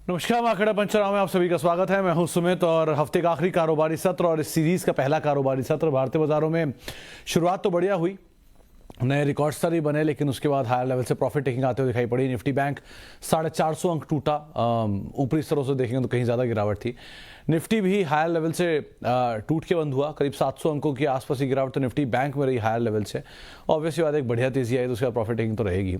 नमस्कार, मार्केट पंचराव में आप सभी का स्वागत है। मैं हूं सुमित और हफ्ते का आखिरी कारोबारी सत्र और इस सीरीज का पहला कारोबारी सत्र। भारतीय बाजारों में शुरुआत तो बढ़िया हुई, नए रिकॉर्ड स्तर ही बने, लेकिन उसके बाद हायर लेवल से प्रॉफिट टेकिंग आते हुए दिखाई पड़ी। निफ्टी बैंक 450 अंक टूटा, ऊपरी स्तरों से देखेंगे तो कहीं ज़्यादा गिरावट थी। निफ्टी भी हायर लेवल से टूट के बंद हुआ, करीब 700 अंकों की आसपास की गिरावट तो निफ्टी बैंक में रही हायर लेवल से। ऑब्वियसली बात, एक बढ़िया तेजी आई तो उसके बाद प्रॉफिट टेकिंग तो रहेगी।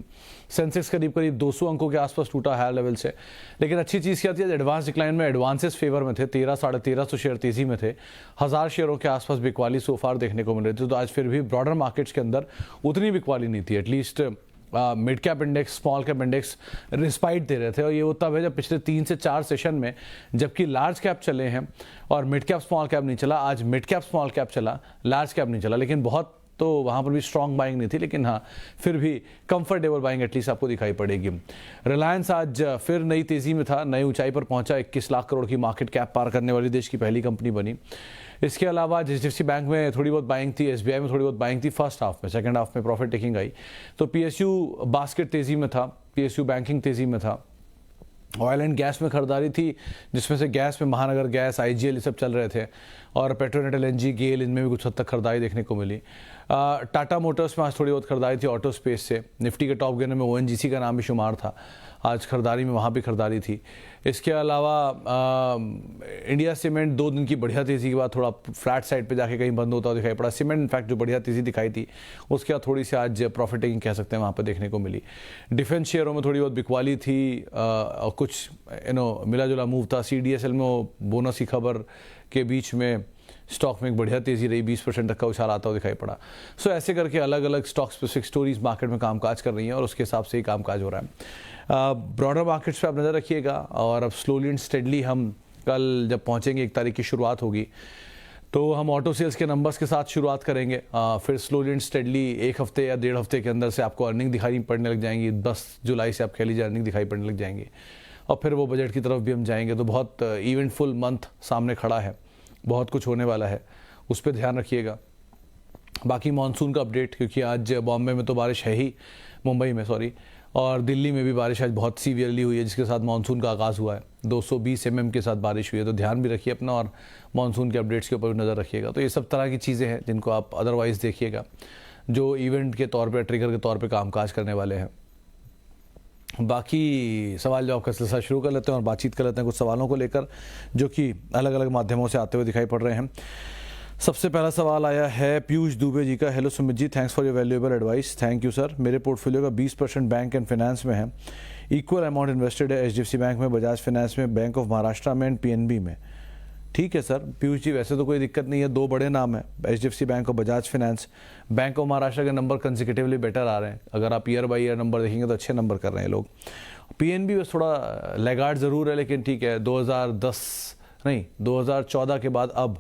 सेंसेक्स करीब 200 अंकों के आसपास टूटा हायर लेवल से, लेकिन अच्छी चीज़ क्या थी, एडवांस डिक्लाइन में एडवांसेस फेवर में थे, 1300-1350 शेयर तेजी में थे, 1000 शेयरों के आसपास बिकवाली सोफार देखने को मिल रही थी। तो आज फिर भी ब्रॉडर मार्केट्स के अंदर उतनी बिकवाली नहीं थी। At least mid cap index, small cap index respite दे रहे थे, और ये वो तब है जब पिछले 3 से 4 सेशन में जबकि लार्ज कैप चले हैं और मिड कैप स्मॉल कैप नहीं चला। आज मिड कैप स्मॉल कैप चला, लार्ज कैप नहीं चला, लेकिन बहुत तो वहाँ पर भी स्ट्रॉन्ग बाइंग नहीं थी, लेकिन हाँ फिर भी कंफर्टेबल बाइंग एटलीस्ट आपको दिखाई पड़ेगी। रिलायंस आज फिर नई तेज़ी में था, नई ऊंचाई पर पहुंचा, 21 लाख करोड़ की मार्केट कैप पार करने वाली देश की पहली कंपनी बनी। इसके अलावा एचडीएफसी बैंक में थोड़ी बहुत बाइंग थी, एसबीआई में थोड़ी बहुत बाइंग थी फर्स्ट हाफ में, सेकंड हाफ में प्रॉफिट टेकिंग आई। तो पीएसयू बास्केट तेज़ी में था, पीएसयू बैंकिंग तेज़ी में था। ऑयल एंड गैस में खरीदारी थी, जिसमें से गैस में महानगर गैस, आईजीएल ये सब चल रहे थे, और पेट्रोनेट, एलएनजी, गेल, इनमें भी कुछ हद तक खरीदारी देखने को मिली। टाटा मोटर्स में आज थोड़ी बहुत खरीदारी थी ऑटो स्पेस से। निफ्टी के टॉप गेनर में ओएनजीसी का नाम भी शुमार था, आज खरीदारी में वहाँ भी खरीदारी थी। इसके अलावा इंडिया सीमेंट 2 दिन की बढ़िया तेज़ी के बाद थोड़ा फ्लैट साइड पे जाके कहीं बंद होता हुआ दिखाई पड़ा। सीमेंट इनफैक्ट जो बढ़िया तेज़ी दिखाई थी उसके बाद थोड़ी सी आज प्रॉफिट टेकिंग कह सकते हैं वहाँ पर देखने को मिली। डिफेंस शेयरों में थोड़ी बहुत बिकवाली थी, और कुछ मिला जुला मूव था। सीडीएसएल में बोनस की खबर के बीच में स्टॉक में एक बढ़िया तेज़ी रही, 20% तक का उछाल आता हुआ दिखाई पड़ा। सो ऐसे करके अलग अलग स्टॉक स्पेसिफिक स्टोरीज मार्केट में कामकाज कर रही हैं, और उसके हिसाब से ही कामकाज हो रहा है। ब्रॉडर मार्केट्स पे आप नज़र रखिएगा, और अब स्लोली एंड स्टेडली हम कल जब पहुंचेंगे 1 तारीख की शुरुआत होगी, तो हम ऑटो सेल्स के नंबर्स के साथ शुरुआत करेंगे। फिर स्लोली एंड स्टेडली 1 हफ्ते या 1.5 हफ्ते के अंदर से आपको अर्निंग दिखाई पड़ने लग जाएंगी। 10 जुलाई से आप कह लीजिए अर्निंग दिखाई पड़ने लग जाएंगी, और फिर वो बजट की तरफ भी हम जाएंगे। तो बहुत इवेंटफुल मंथ सामने खड़ा है, बहुत कुछ होने वाला है, उस पर ध्यान रखिएगा। बाकी मानसून का अपडेट, क्योंकि आज बॉम्बे में तो बारिश है ही, मुंबई में सॉरी, और दिल्ली में भी बारिश आज बहुत सीवियरली हुई है, जिसके साथ मानसून का आगाज़ हुआ है। 220 mm के साथ बारिश हुई है, तो ध्यान भी रखिए अपना, और मानसून के अपडेट्स के ऊपर भी नज़र रखिएगा। तो ये सब तरह की चीज़ें हैं जिनको आप अदरवाइज़ देखिएगा, जो इवेंट के तौर पर, ट्रिगर के तौर पर कामकाज करने वाले हैं। बाकी सवाल जवाब का सिलसिला शुरू कर लेते हैं और बातचीत कर लेते हैं कुछ सवालों को लेकर, जो कि अलग अलग माध्यमों से आते हुए दिखाई पड़ रहे हैं। सबसे पहला सवाल आया है पीयूष दुबे जी का। Hello Sumit ji, thanks for your valuable advice. Thank you sir. मेरे पोर्टफोलियो का 20% बैंक एंड फाइनेंस में है, इक्वल अमाउंट इन्वेस्टेड है एचडीएफसी बैंक में, बजाज फाइनेंस में, बैंक ऑफ महाराष्ट्र में एंड पीएनबी में। ठीक है सर पीयूष जी, वैसे तो कोई दिक्कत नहीं है, 2 बड़े नाम है, एचडीएफसी बैंक और Bajaj finance. Bank of Maharashtra के नंबर कंसेक्यूटिवली बेटर आ रहे हैं, अगर आप ईयर बाई ईयर नंबर देखेंगे तो अच्छे नंबर कर रहे हैं लोग। पीएनबी बस थोड़ा लैगार्ड ज़रूर है, लेकिन ठीक है, 2014 के बाद अब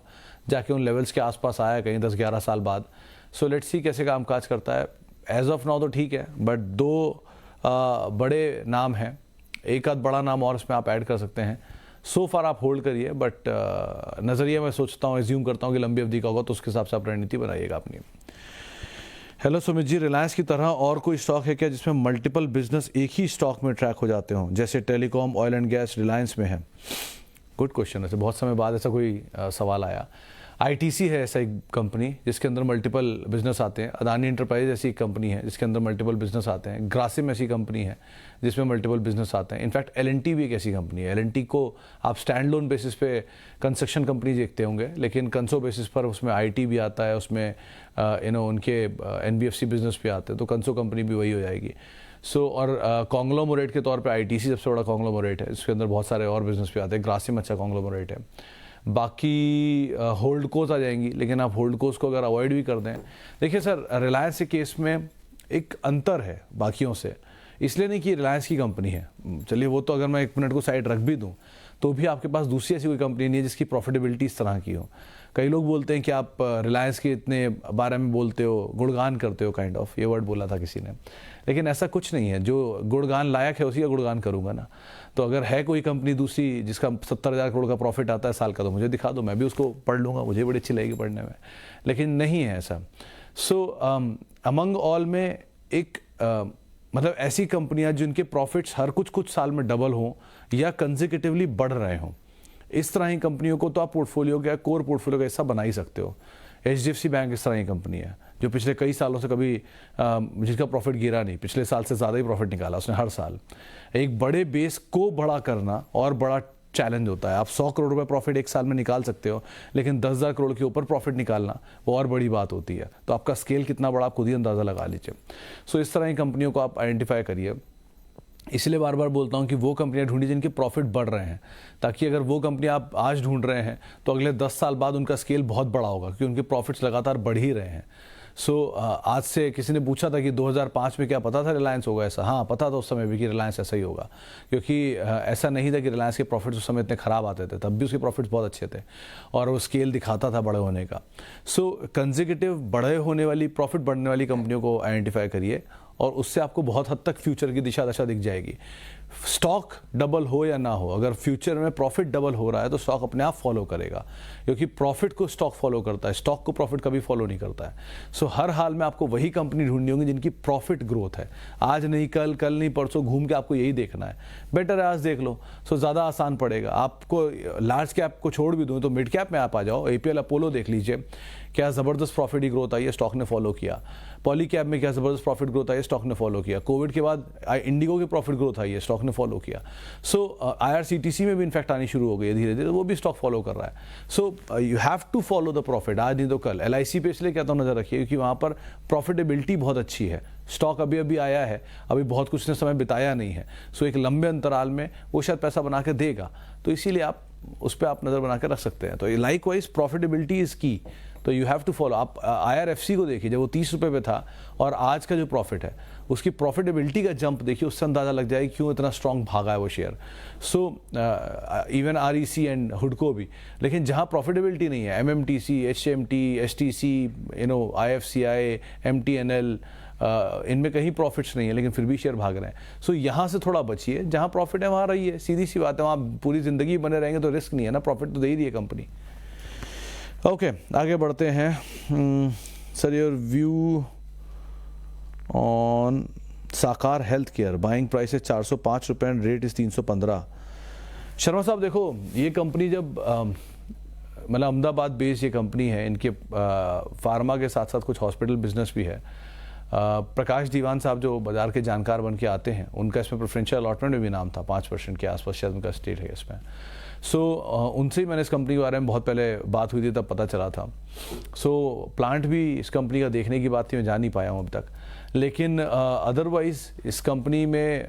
जाके उन लेवल्स के आसपास आया, कहीं 10-11 साल बाद। सो लेट्स सी कैसे कामकाज करता है। एज ऑफ नाउ तो ठीक है, बट 2 बड़े नाम हैं, एक आध बड़ा नाम और इसमें आप ऐड कर सकते हैं। सो फार आप होल्ड करिए, बट नज़रिया मैं सोचता हूँ, एज्यूम करता हूँ कि लंबी अवधि का होगा, तो उसके हिसाब से आप रणनीति बनाइएगा अपनी। हेलो सुमित जी, रिलायंस की तरह और कोई स्टॉक है क्या जिसमें मल्टीपल बिजनेस एक ही स्टॉक में ट्रैक हो जाते हों, जैसे telecom, oil and gas Reliance में है? गुड क्वेश्चन है, बहुत समय बाद ऐसा कोई सवाल आया। आईटीसी है ऐसा एक कंपनी जिसके अंदर मल्टीपल बिजनेस आते हैं। अदानी एंटरप्राइज ऐसी एक कंपनी है जिसके अंदर मल्टीपल बिजनेस आते हैं। ग्रासिम ऐसी कंपनी है जिसमें मल्टीपल बिजनेस आते हैं। इनफैक्ट एलएनटी भी एक ऐसी कंपनी है। एलएनटी को आप स्टैंड लोन बेसिस पे कंस्ट्रक्शन कंपनी देखते होंगे, लेकिन कंसो बेसिस पर उसमें आईटी भी आता है, उसमें उनके एनबीएफसी बिजनेस भी आते हैं, तो कंसो कंपनी भी वही हो जाएगी। और कॉन्ग्लोमोरेट के तौर पे आईटीसी सबसे बड़ा कॉन्ग्लोमोरेट है, इसके अंदर बहुत सारे और बिजनेस भी आते हैं। ग्रासिम अच्छा कॉन्ग्लोमोरेट है। बाकी होल्ड कोस आ जाएंगी, लेकिन आप होल्ड कोस को अगर अवॉइड भी कर दें, देखिए सर रिलायंस के केस में एक अंतर है बाकियों से, इसलिए नहीं कि रिलायंस की कंपनी है, चलिए वो तो अगर मैं 1 मिनट को साइड रख भी दूं तो भी आपके पास दूसरी ऐसी कोई कंपनी नहीं है जिसकी प्रॉफिटेबिलिटी इस तरह की हो। कई लोग बोलते हैं कि आप रिलायंस के इतने बारे में बोलते हो, गुणगान करते हो, काइंड ऑफ ये वर्ड बोला था किसी ने, लेकिन ऐसा कुछ नहीं है। जो गुणगान लायक है उसी का गुणगान करूंगा ना। तो अगर है कोई कंपनी दूसरी जिसका 70,000 करोड़ का प्रॉफिट आता है साल का, तो मुझे दिखा दो, मैं भी उसको पढ़ लूँगा, मुझे बड़ी अच्छी लगेगी पढ़ने में, लेकिन नहीं है ऐसा। सो अमंग ऑल में एक मतलब ऐसी कंपनियां जिनके प्रॉफिट्स हर कुछ साल में डबल हों, या कंसेक्यूटिवली बढ़ रहे हों, इस तरह की कंपनियों को तो आप पोर्टफोलियो का कोर पोर्टफोलियो का हिस्सा बना ही सकते हो। HDFC बैंक इस तरह की कंपनी है जो पिछले कई सालों से कभी जिसका प्रॉफिट गिरा नहीं, पिछले साल से ज़्यादा ही प्रॉफिट निकाला उसने हर साल। एक बड़े बेस को बड़ा करना और बड़ा चैलेंज होता है। आप 100 करोड़ रुपए प्रॉफिट एक साल में निकाल सकते हो, लेकिन 10,000 करोड़ के ऊपर प्रॉफिट निकालना वो और बड़ी बात होती है। तो आपका स्केल कितना बड़ा आप खुद ही अंदाज़ा लगा लीजिए। सो इस तरह की कंपनियों को आप आइडेंटिफाई करिए। इसलिए बार बार बोलता हूं कि वो कंपनियां ढूंढी जिनके प्रॉफिट बढ़ रहे हैं, ताकि अगर वो कंपनी आप आज ढूंढ रहे हैं तो अगले 10 साल बाद उनका स्केल बहुत बड़ा होगा, क्योंकि उनके प्रॉफिट्स लगातार बढ़ ही रहे हैं। आज से किसी ने पूछा था कि 2005 में क्या पता था रिलायंस होगा ऐसा? हाँ, पता था उस समय भी कि रिलायंस ऐसा ही होगा, क्योंकि ऐसा नहीं था कि रिलायंस के प्रॉफिट्स उस समय इतने ख़राब आते थे, तब भी उसके प्रॉफिट्स बहुत अच्छे थे और वो स्केल दिखाता था बड़े होने का। कंसेक्यूटिव बड़े होने वाली, प्रॉफिट बढ़ने वाली कंपनियों को आइडेंटिफाई करिए और उससे आपको बहुत हद तक फ्यूचर की दिशा दशा दिख जाएगी। स्टॉक डबल हो या ना हो, अगर फ्यूचर में प्रॉफिट डबल हो रहा है तो स्टॉक अपने आप फॉलो करेगा, क्योंकि प्रॉफिट को स्टॉक फॉलो करता है, स्टॉक को प्रॉफिट कभी फॉलो नहीं करता है। हर हाल में आपको वही कंपनी ढूंढनी होगी जिनकी प्रॉफिट ग्रोथ है। आज नहीं कल, कल नहीं परसों, घूम के आपको यही देखना है। बेटर है आज देख लो, ज़्यादा आसान पड़ेगा आपको। लार्ज कैप को छोड़ भी दूँ तो मिड कैप में आप आ जाओ। APL अपोलो देख लीजिए, क्या ज़बरदस्त प्रॉफिट की ग्रोथ आई है, स्टॉक ने फॉलो किया। पॉली कैब में क्या ज़बरदस्त प्रॉफिट ग्रोथ आई है, स्टॉक ने फॉलो किया। कोविड के बाद इंडिगो की प्रॉफिट ग्रोथ आई है, स्टॉक ने फॉलो किया। IRCTC में भी इनफैक्ट आनी शुरू हो गई है धीरे धीरे, वो भी स्टॉक फॉलो कर रहा है। You have to follow the profit, आज नहीं तो कल। LIC पे इसलिए कहता हूँ नज़र रखिए, क्योंकि वहाँ पर प्रॉफिटेबिलिटी बहुत अच्छी है। स्टॉक अभी अभी आया है, अभी बहुत कुछ ने समय बिताया नहीं है, एक लंबे अंतराल में वो शायद पैसा बना के देगा, तो इसीलिए आप उस पर आप नज़र बना के रख सकते हैं। तो ये लाइक वाइज प्रॉफिटेबिलिटी इज़ की, तो यू हैव टू फॉलो। आप IRFC को देखिए, जब वो 30 रुपये पे था और आज का जो प्रॉफिट है उसकी प्रॉफिटेबिलिटी का जंप देखिए, उससे अंदाज़ा लग जाए क्यों इतना स्ट्रॉन्ग भागा है वो शेयर। इवन REC एंड हुडको भी। लेकिन जहाँ प्रॉफिटेबिलिटी नहीं है, MMTC, HMT, STC, IFCI, MTNL, इनमें कहीं प्रॉफिट्स नहीं है, लेकिन फिर भी शेयर भाग रहे हैं। यहाँ से थोड़ा बचिए, जहाँ प्रॉफिट है वहाँ रहिए, सीधी सी बात है। वहाँ पूरी ज़िंदगी बने रहेंगे तो रिस्क नहीं है ना, प्रॉफिट तो दे ही रही है कंपनी। ओके, आगे बढ़ते हैं। सर, योर व्यू ऑन साकार हेल्थ केयर, बाइंग प्राइस है 405 रुपये एंड रेट इज़ 315। शर्मा साहब देखो, ये कंपनी जब मतलब अहमदाबाद बेस्ड ये कंपनी है, इनके फार्मा के साथ साथ कुछ हॉस्पिटल बिजनेस भी है। प्रकाश दीवान साहब जो बाजार के जानकार बन के आते हैं, उनका इसमें प्रेफरेंशियल अलॉटमेंट में भी नाम था, 5% के आसपास शायद उनका स्टेट है इसमें। उनसे ही मैंने इस कंपनी के बारे में बहुत पहले बात हुई थी, तब पता चला था। प्लांट भी इस कंपनी का देखने की बात थी, मैं जा नहीं पाया हूँ अब तक। लेकिन अदरवाइज़ इस कंपनी में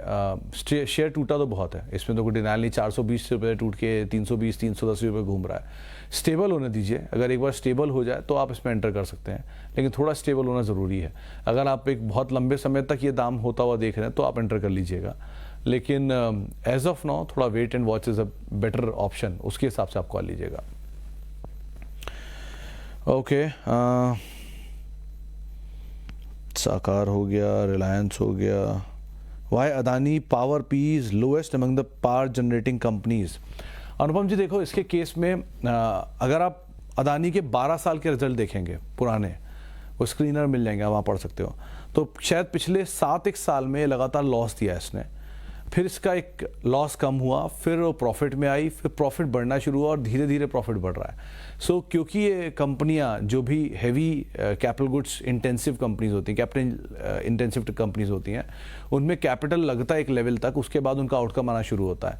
शेयर टूटा तो बहुत है, इसमें तो कोई डिनाइल नहीं। 420 रुपये टूट के 320, 310 रुपये घूम रहा है। स्टेबल होने दीजिए, अगर एक बार स्टेबल हो जाए तो आप इसमें एंटर कर सकते हैं, लेकिन थोड़ा स्टेबल होना ज़रूरी है। अगर आप एक बहुत लंबे समय तक ये दाम होता हुआ देख रहे हैं तो आप एंटर कर लीजिएगा, लेकिन एज ऑफ नाउ थोड़ा wait and watch is a better option, उसके हिसाब से आप कॉल लीजिएगा। ओके, साकार हो गया, रिलायंस हो गया। Why Adani power P is lowest among the power generating companies. Anupam ji देखो, इसके केस में अगर आप अदानी के 12 साल के रिजल्ट देखेंगे पुराने, वो स्क्रीनर मिल जाएंगे, वहाँ पढ़ सकते हो, तो शायद पिछले 7 साल में लगातार लॉस दिया इसने। फिर इसका एक लॉस कम हुआ, फिर वो प्रॉफिट में आई, फिर प्रॉफिट बढ़ना शुरू हुआ और धीरे धीरे प्रॉफिट बढ़ रहा है। क्योंकि ये कंपनियां जो भी heavy capital goods intensive companies होती हैं, कैपिटल इंटेंसिव कंपनीज होती हैं, उनमें कैपिटल लगता है एक लेवल तक, उसके बाद उनका आउटकम आना शुरू होता है।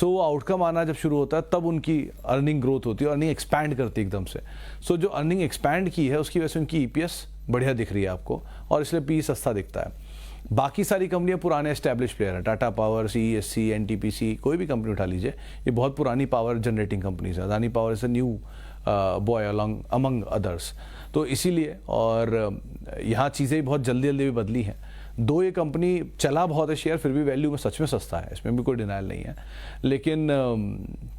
वो आउटकम आना जब शुरू होता है तब उनकी अर्निंग ग्रोथ होती है, अर्निंग एक्सपैंड करती है एकदम से। जो अर्निंग एक्सपैंड की है उसकी वजह से उनकी EPS बढ़िया दिख रही है आपको, और इसलिए PE सस्ता दिखता है। बाकी सारी कंपनियां पुराने एस्टैब्लिश प्लेयर हैं, टाटा पावर, CESC, NTPC, कोई भी कंपनी उठा लीजिए, ये बहुत पुरानी पावर जनरेटिंग कंपनीज है। Adani power is a new boy among others. तो इसीलिए, और यहाँ चीज़ें बहुत जल्दी जल्दी भी बदली हैं। दो ये कंपनी चला बहुत है शेयर, फिर भी वैल्यू में सच में सस्ता है, इसमें भी कोई डिनाइल नहीं है। लेकिन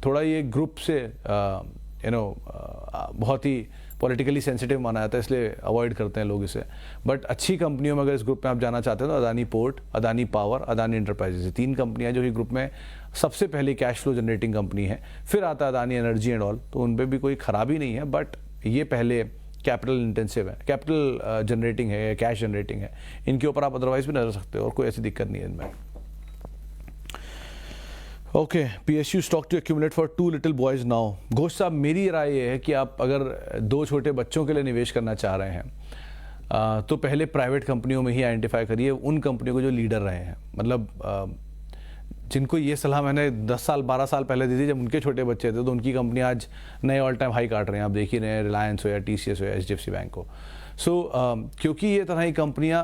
थोड़ा ये ग्रुप से बहुत ही पॉलिटिकली सेंसिटिव माना जाता है, इसलिए अवॉइड करते हैं लोग इसे। बट अच्छी कंपनियों में अगर इस ग्रुप में आप जाना चाहते हैं तो Adani port, Adani power, Adani enterprises, ये 3 कंपनियां जो कि ग्रुप में सबसे पहले कैश फ्लो जनरेटिंग कंपनी है। फिर आता है अदानी एनर्जी एंड ऑल, तो उन पर भी कोई खराबी नहीं है, बट ये पहले कैपिटल इंटेंसिव है, कैपिटल जनरेटिंग है, कैश जनरेटिंग है। इनके ऊपर आप अदरवाइज भी नजर सकते हो और कोई ऐसी दिक्कत नहीं है इनमें। Okay, PSU stock to accumulate for 2 little boys now. Ghosh साहब, मेरी राय ये है कि आप अगर 2 छोटे बच्चों के लिए निवेश करना चाह रहे हैं तो पहले प्राइवेट कंपनियों में ही आइडेंटिफाई करिए उन कंपनियों को जो लीडर रहे हैं। मतलब जिनको ये सलाह मैंने 10 साल 12 साल पहले दी थी जब उनके छोटे बच्चे थे, तो उनकी कंपनी आज नए ऑल टाइम हाई काट रहे हैं। आप देख ही रहे हैं, रिलायंस हो या TCS हो या HDFC बैंक हो। क्योंकि ये तरह की कंपनियां,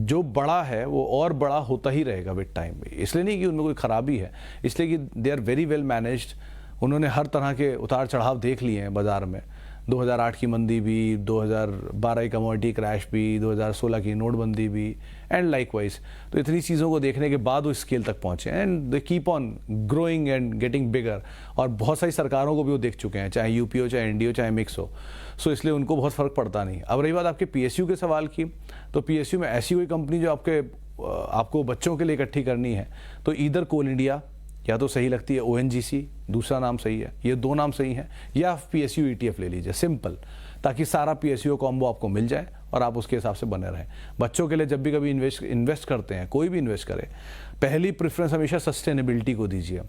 जो बड़ा है वो और बड़ा होता ही रहेगा विद टाइम। इसलिए नहीं कि उनमें कोई खराबी है, इसलिए कि they are very well managed. उन्होंने हर तरह के उतार चढ़ाव देख लिए हैं बाजार में। 2008 की मंदी भी, 2012 की कमोडिटी क्रैश भी, 2016 की नोटबंदी भी, एंड लाइकवाइज। तो इतनी चीज़ों को देखने के बाद वो स्केल तक पहुँचे and they keep on growing and getting bigger. और बहुत सारी सरकारों को भी वो देख चुके हैं, चाहे यूपी हो, चाहे NDA हो, चाहे मिक्स हो। इसलिए उनको बहुत फ़र्क पड़ता नहीं। अब रही बात आपके PSU के सवाल की, तो PSU में ऐसी कोई कंपनी जो आपको बच्चों के लिए इकट्ठी करनी है, तो ईदर कोल इंडिया या तो सही लगती है, ONGC दूसरा नाम सही है, ये 2 नाम सही हैं, या PSU ETF ले लीजिए, सिंपल, ताकि सारा PSU कॉम्बो आपको मिल जाए और आप उसके हिसाब से बने रहें। बच्चों के लिए जब भी कभी इन्वेस्ट करते हैं, कोई भी इन्वेस्ट करे, पहली प्रेफरेंस हमेशा सस्टेनेबिलिटी को दीजिए।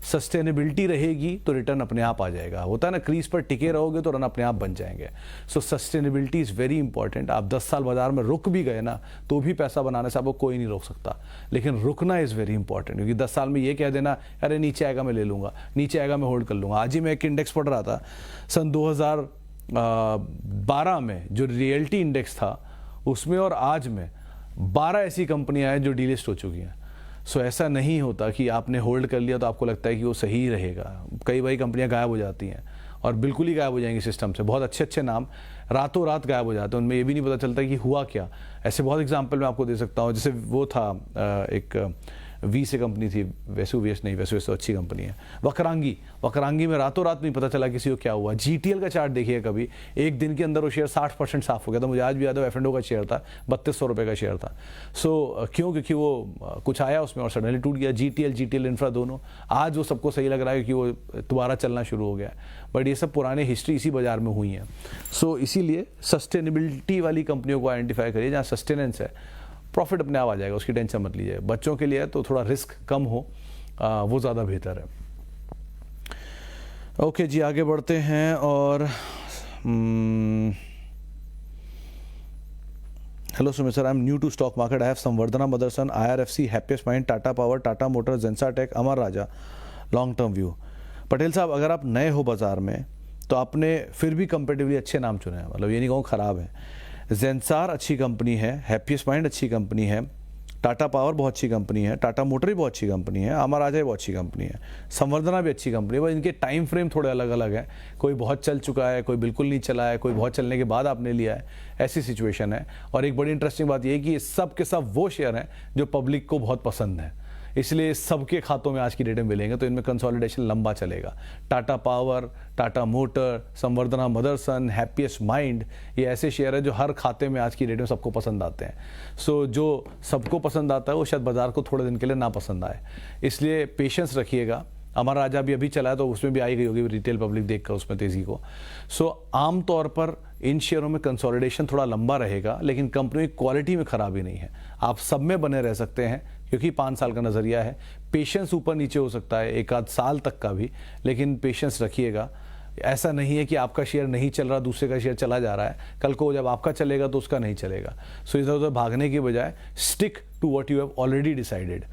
सस्टेनेबिलिटी रहेगी तो रिटर्न अपने आप आ जाएगा। होता है ना, क्रीज पर टिके रहोगे तो रन अपने आप बन जाएंगे। सो सस्टेनेबिलिटी इज़ वेरी इंपॉर्टेंट। आप 10 साल बाजार में रुक भी गए ना, तो भी पैसा बनाने से आपको कोई नहीं रोक सकता, लेकिन रुकना इज़ वेरी इंपॉर्टेंट। क्योंकि 10 साल में ये कह देना, अरे नीचे आएगा मैं ले लूँगा, नीचे आएगा मैं होल्ड कर लूँगा। आज ही मैं एक इंडेक्स पढ़ रहा था, सन 2012 में जो रियल्टी इंडेक्स था, उसमें और आज में 12 ऐसी कंपनियां हैं जो डीलिस्ट हो चुकी हैं। ऐसा नहीं होता कि आपने होल्ड कर लिया तो आपको लगता है कि वो सही रहेगा। कई बार कंपनियां गायब हो जाती हैं और बिल्कुल ही गायब हो जाएंगी सिस्टम से। बहुत अच्छे अच्छे नाम रातों रात गायब हो जाते हैं, उनमें ये भी नहीं पता चलता कि हुआ क्या। ऐसे बहुत एग्जाम्पल मैं आपको दे सकता हूँ। जैसे वो था एक V से कंपनी थी, वेसुवियस नहीं, वेसुवियस तो अच्छी कंपनी है, वकरांगी में रातों रात नहीं पता चला किसी को क्या हुआ। GTL का चार्ट देखिए कभी, एक दिन के अंदर वो शेयर 60% साफ हो गया था। मुझे आज भी याद है, F&O का शेयर था, 3200 रुपये का शेयर था। क्यों? क्योंकि वो कुछ आया उसमें और सडनली टूट गया। GTL इंफ्रा दोनों, आज वो सबको सही लग रहा है क्योंकि वो दोबारा चलना शुरू हो गया। बट ये सब पुराने हिस्ट्री इसी बाजार में हुई हैं। इसीलिए सस्टेनेबिलिटी वाली कंपनियों को आइडेंटिफाई करिए, जहाँ सस्टेनेंस है, प्रॉफिट अपने आप आ जाएगा, उसकी टेंशन मत लीजिए। बच्चों के लिए तो थोड़ा रिस्क कम हो, वो ज़्यादा बेहतर है। ओके जी, आगे बढ़ते हैं। और hello Sumit sir, I am new to stock market. I have Samvardhana Motherson, IRFC, happiest mind, Tata power, Tata motors, Zensar tech, Amar Raja, long term view. Patel साहब, अगर आप नए हो बाजार में तो आपने फिर भी कंपेटिवली अच्छे नाम चुने हैं, मतलब ये नहीं कहूँ खराब है। जेंसार अच्छी कंपनी है, हैप्पीएस्ट माइंड अच्छी कंपनी है, टाटा पावर बहुत अच्छी कंपनी है, टाटा मोटर भी बहुत अच्छी कंपनी है, अमर राजा भी बहुत अच्छी कंपनी है, संवर्धना भी अच्छी कंपनी है। बस इनके टाइम फ्रेम थोड़े अलग अलग हैं। कोई बहुत चल चुका है, कोई बिल्कुल नहीं चला है, कोई बहुत चलने के बाद आपने लिया है, ऐसी सिचुएशन है। और एक बड़ी इंटरेस्टिंग बात यह है कि सब के सब वो शेयर हैं जो पब्लिक को बहुत पसंद है, इसलिए सबके खातों में आज की डेट में मिलेंगे, तो इनमें कंसोलिडेशन लंबा चलेगा। टाटा पावर, टाटा मोटर, संवर्धना मदरसन, हैप्पीएस्ट माइंड, ये ऐसे शेयर है जो हर खाते में आज की डेट में सबको पसंद आते हैं। जो सबको पसंद आता है वो शायद बाजार को थोड़े दिन के लिए ना पसंद आए, इसलिए पेशेंस रखिएगा। अमर राजा भी अभी चला है तो उसमें भी आई गई होगी रिटेल पब्लिक देखकर उसमें तेज़ी को। आमतौर पर इन शेयरों में कंसोलिडेशन थोड़ा लंबा रहेगा, लेकिन कंपनी की क्वालिटी में खराबी नहीं है। आप सब में बने रह सकते हैं क्योंकि 5 साल का नज़रिया है। पेशेंस ऊपर नीचे हो सकता है 1 आध साल तक का भी, लेकिन पेशेंस रखिएगा। ऐसा नहीं है कि आपका शेयर नहीं चल रहा, दूसरे का शेयर चला जा रहा है, कल को जब आपका चलेगा तो उसका नहीं चलेगा। इधर उधर भागने की बजाय stick to what you have already decided.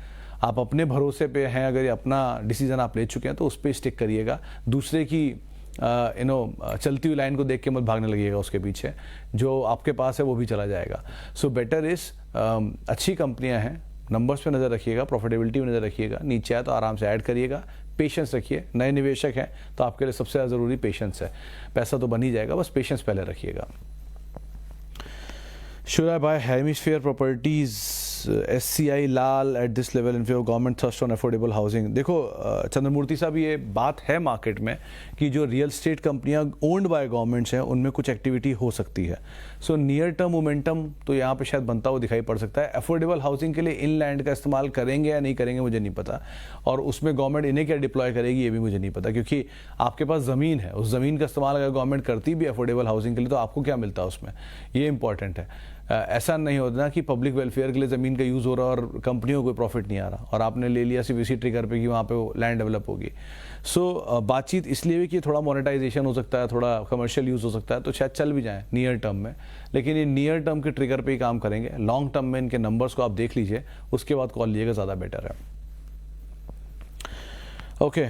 आप अपने भरोसे पे हैं, अगर ये अपना डिसीजन आप ले चुके हैं तो उस पर स्टिक करिएगा। दूसरे की चलती हुई लाइन को देख के मत भागने लगिएगा, उसके पीछे जो आपके पास है वो भी चला जाएगा। बेटर इज अच्छी कंपनियां हैं, नंबर्स पे नज़र रखिएगा, प्रॉफिटेबिलिटी पे नज़र रखिएगा, नीचे आए तो आराम से ऐड करिएगा, पेशेंस रखिए। नए निवेशक हैं तो आपके लिए सबसे ज़्यादा ज़रूरी पेशेंस है। पैसा तो बन ही जाएगा, बस पेशेंस पहले रखिएगा। Should I buy Hemisphere Properties, SCI Lal at this level in favor of government thrust on affordable housing? देखो चंद्रमूर्ति साहब, ये बात है मार्केट में कि जो रियल स्टेट कंपनियां ओन्ड बाय गवर्नमेंट्स हैं उनमें कुछ एक्टिविटी हो सकती है। नियर टर्म मोमेंटम तो यहाँ पे शायद बनता हुआ दिखाई पड़ सकता है। अफोर्डेबल हाउसिंग के लिए इन लैंड का इस्तेमाल करेंगे या नहीं करेंगे मुझे नहीं पता, और उसमें गवर्नमेंट इन्हें क्या डिप्लॉय करेगी ये भी मुझे नहीं पता, क्योंकि आपके पास ज़मीन है, उस ज़मीन का इस्तेमाल अगर गवर्नमेंट करती भी अफोर्डेबल हाउसिंग के लिए तो आपको क्या मिलता है उसमें, ये इंपॉर्टेंट है। ऐसा नहीं होता कि पब्लिक वेलफेयर के लिए ज़मीन का यूज़ हो रहा है और कंपनियों को कोई प्रॉफिट नहीं आ रहा और आपने ले लिया सिर्फ इसी ट्रिगर पे कि वहाँ पे वो लैंड डेवलप होगी। सो बातचीत इसलिए भी कि थोड़ा मोनेटाइजेशन हो सकता है, थोड़ा कमर्शियल यूज़ हो सकता है, तो शायद चल भी जाए नियर टर्म में, लेकिन ये नियर टर्म के ट्रिगर पे ही काम करेंगे। लॉन्ग टर्म में इनके नंबर्स को आप देख लीजिए, उसके बाद कॉल लीजिएगा, ज़्यादा बेटर है। Okay,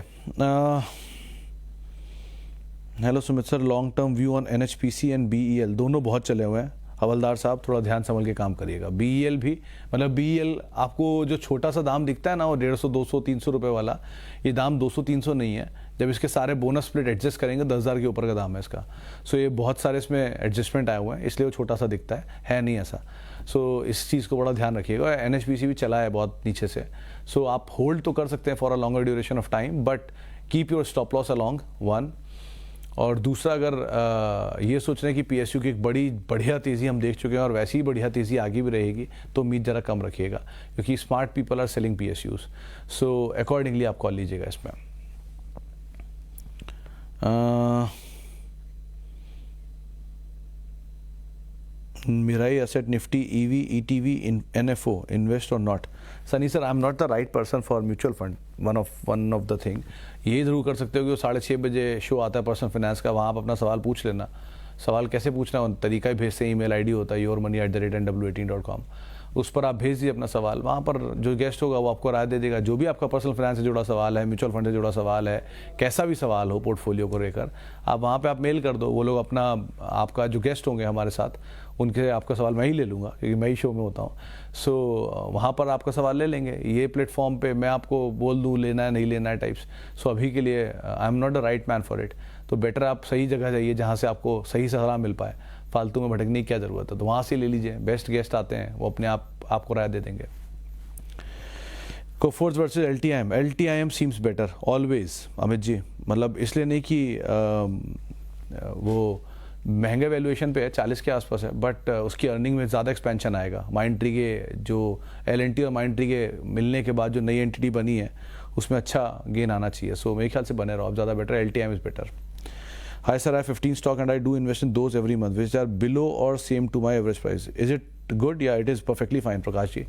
hello Sumit sir, long term view on NHPC and BEL दोनों बहुत चले हुए हैं। हवलदार साहब थोड़ा ध्यान संभल के काम करिएगा। BEL भी, मतलब BEL आपको जो छोटा सा दाम दिखता है ना, वो 150, 200, 300 रुपये वाला, ये दाम 200-300 नहीं है। जब इसके सारे बोनस स्प्लिट एडजस्ट करेंगे 10,000 के ऊपर का दाम है इसका। सो ये बहुत सारे इसमें एडजस्टमेंट आए हुए हैं, इसलिए वो छोटा सा दिखता है नहीं ऐसा। सो इस चीज़ को बड़ा ध्यान रखिएगा। NHPC भी चला है बहुत नीचे से, सो आप होल्ड तो कर सकते हैं for a longer duration of time, but keep your stop loss along, one. और दूसरा, अगर ये सोच रहे हैं कि PSU की एक बढ़िया तेज़ी हम देख चुके हैं और वैसी ही बढ़िया तेज़ी आगे भी रहेगी, तो उम्मीद ज़रा कम रखिएगा, क्योंकि smart people are selling PSUs। So accordingly आप कॉल लीजिएगा इसमें। Mirai Asset Nifty EV ETV in NFO invest or not? Sunny sir, I'm not the right person for mutual fund. One of the thing ये जरूर कर सकते हो कि वो 6:30 बजे शो आता है पर्सनल फाइनेंस का, वहाँ आप अपना सवाल पूछ लेना। सवाल कैसे पूछना है, तरीका ही भेजते, ईमेल ID होता है yourmoney@nw18.com, उस पर आप भेज दीजिए अपना सवाल। वहाँ पर जो गेस्ट होगा वो आपको राय दे देगा। जो भी आपका पर्सनल फाइनेंस से जुड़ा सवाल है, म्यूचुअल फंड से जुड़ा सवाल है, कैसा भी सवाल हो पोर्टफोलियो को लेकर, आप वहाँ पे आप मेल कर दो। वो लोग अपना, आपका जो गेस्ट होंगे हमारे साथ, उनके आपका सवाल मैं ही ले लूँगा, क्योंकि मैं ही शो में होता हूँ। सो वहाँ पर आपका सवाल ले लेंगे। ये प्लेटफॉर्म पे मैं आपको बोल दूँ लेना है नहीं लेना है टाइप्स। सो अभी के लिए I am not the right man for it. तो बेटर आप सही जगह जाइए जहाँ से आपको सही सलाह मिल पाए, फालतू में भटकने की क्या ज़रूरत है। तो वहाँ से ले लीजिए, बेस्ट गेस्ट आते हैं, वो अपने आप आपको राय दे देंगे। Coforge versus LTIM seems better always Amit ji, मतलब इसलिए नहीं कि वो महंगे वैल्यूएशन पे है, 40 के आसपास है, बट उसकी अर्निंग में ज़्यादा एक्सपेंशन आएगा। माइंडट्री के जो L&T और माइंडट्री के मिलने के बाद जो नई एंटिटी बनी है, उसमें अच्छा गेन आना चाहिए। सो मेरे ख्याल से बने रहो आप, ज़्यादा better. LTIM is better. Hi sir, I have 15 stock and I do invest in those every month which are below or same to my average price. Is it good? Yeah, it is perfectly fine Prakash ji,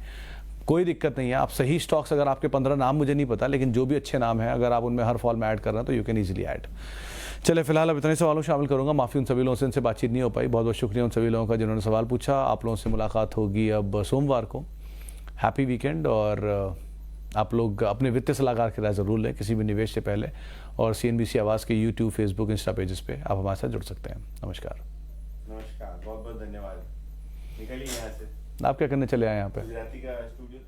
कोई दिक्कत नहीं है। आप सही stocks, अगर आपके 15 नाम मुझे नहीं पता, लेकिन जो भी अच्छे नाम हैं, अगर आप उनमें हर फॉल में ऐड कर रहे हैं तो यू कैन ईजिली ऐड। चले फिलहाल अब इतने सवालों शामिल करूंगा, माफ़ी उन सभी लोगों से इनसे बातचीत नहीं हो पाई। बहुत बहुत शुक्रिया उन सभी लोगों का जिन्होंने सवाल पूछा। आप लोगों से मुलाकात होगी अब सोमवार को। हैप्पी वीकेंड, और आप लोग अपने वित्तीय सलाहकार की राय ज़रूर लें किसी भी निवेश से पहले, और CNBC आवाज़ के YouTube, Facebook, इंस्टा पेजेस पे आप हमारे साथ जुड़ सकते हैं। नमस्कार। बहुत बहुत धन्यवाद। निकलिए यहाँ से। आप क्या करने चले आए यहाँ पे? गुजराती का स्टूडियो